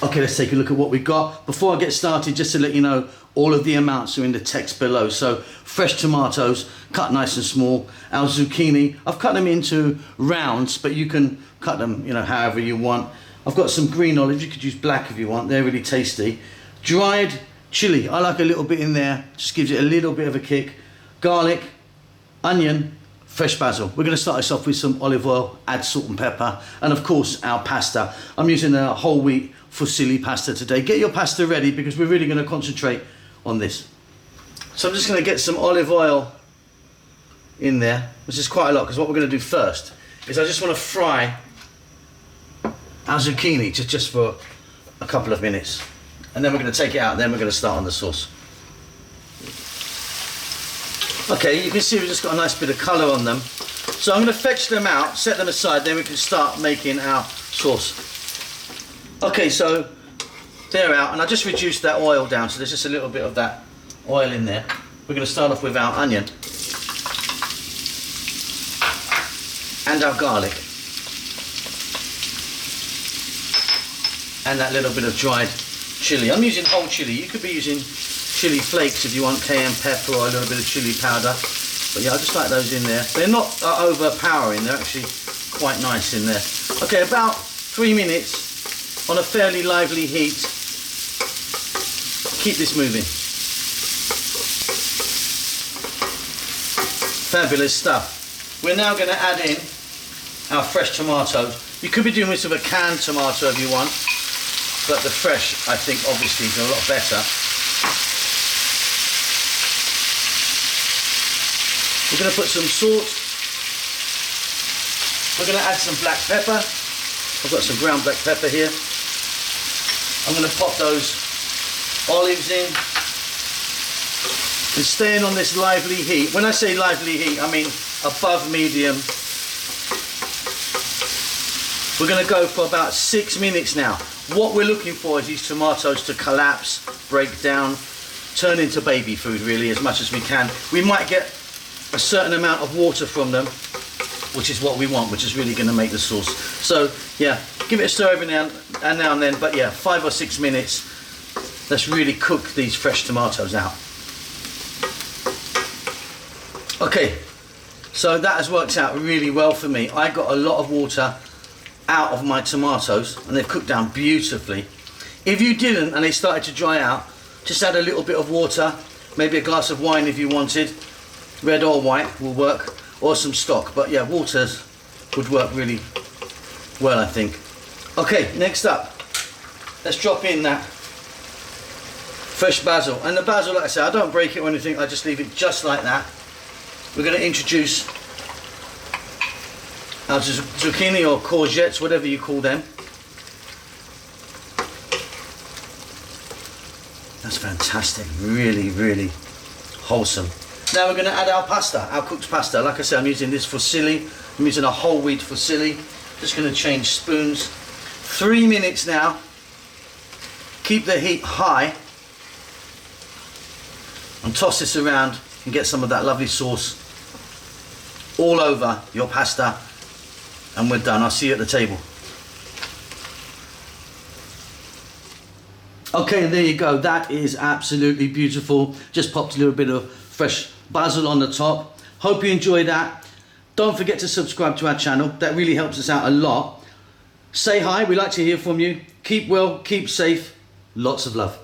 Okay, let's take a look at what we've got. Before I get started, just to let you know, all of the amounts are in the text below. So fresh tomatoes, cut nice and small. Our zucchini, I've cut them into rounds, but you can cut them, however you want. I've got some green olives, you could use black if you want, they're really tasty. Dried chili, I like a little bit in there, just gives it a little bit of a kick. Garlic, onion, fresh basil. We're going to start this off with some olive oil, add salt and pepper, and of course our pasta. I'm using a whole wheat fusilli pasta today. Get your pasta ready because we're really going to concentrate on this. So I'm just going to get some olive oil in there, which is quite a lot, because what we're going to do first is I just want to fry our zucchini just for a couple of minutes, and then we're going to take it out, and then we're going to start on the sauce. Okay, you can see we've just got a nice bit of colour on them. So I'm going to fetch them out, set them aside, then we can start making our sauce. Okay, so they're out, and I just reduced that oil down, so there's just a little bit of that oil in there. We're going to start off with our onion and our garlic and that little bit of dried chili. I'm using whole chili. You could be using chili flakes if you want, cayenne pepper or a little bit of chili powder. But yeah, I just like those in there. They're not overpowering, they're actually quite nice in there. Okay, about 3 minutes on a fairly lively heat. Keep this moving. Fabulous stuff. We're now going to add in our fresh tomatoes. You could be doing this with a canned tomato if you want, but the fresh, I think, obviously is a lot better. We're going to put some salt. We're going to add some black pepper. I've got some ground black pepper here. I'm going to pop those olives in. And staying on this lively heat. When I say lively heat, I mean above medium. We're going to go for about 6 minutes now. What we're looking for is these tomatoes to collapse, break down, turn into baby food really as much as we can. We might get a certain amount of water from them, which is what we want, which is really going to make the sauce. So yeah, give it a stir every now and then, but yeah, 5 or 6 minutes. Let's really cook these fresh tomatoes out. Okay, so that has worked out really well for me. I got a lot of water out of my tomatoes and they've cooked down beautifully. If you didn't and they started to dry out, just add a little bit of water, maybe a glass of wine if you wanted. Red or white will work, or some stock, but yeah, water would work really well, I think. Okay, next up, let's drop in that fresh basil. And the basil, like I said, I don't break it or anything, I just leave it just like that. We're going to introduce our zucchini or courgettes, whatever you call them. That's fantastic, really, really wholesome. Now we're going to add our pasta, our cooked pasta. Like I said, I'm using this fusilli. I'm using a whole wheat fusilli. Just going to change spoons. 3 minutes now. Keep the heat high. And toss this around and get some of that lovely sauce all over your pasta. And we're done. I'll see you at the table. Okay, there you go. That is absolutely beautiful. Just popped a little bit of fresh basil on the top. Hope you enjoyed that. Don't forget to subscribe to our channel. That really helps us out a lot. Say hi. We like to hear from you. Keep well, keep safe. Lots of love.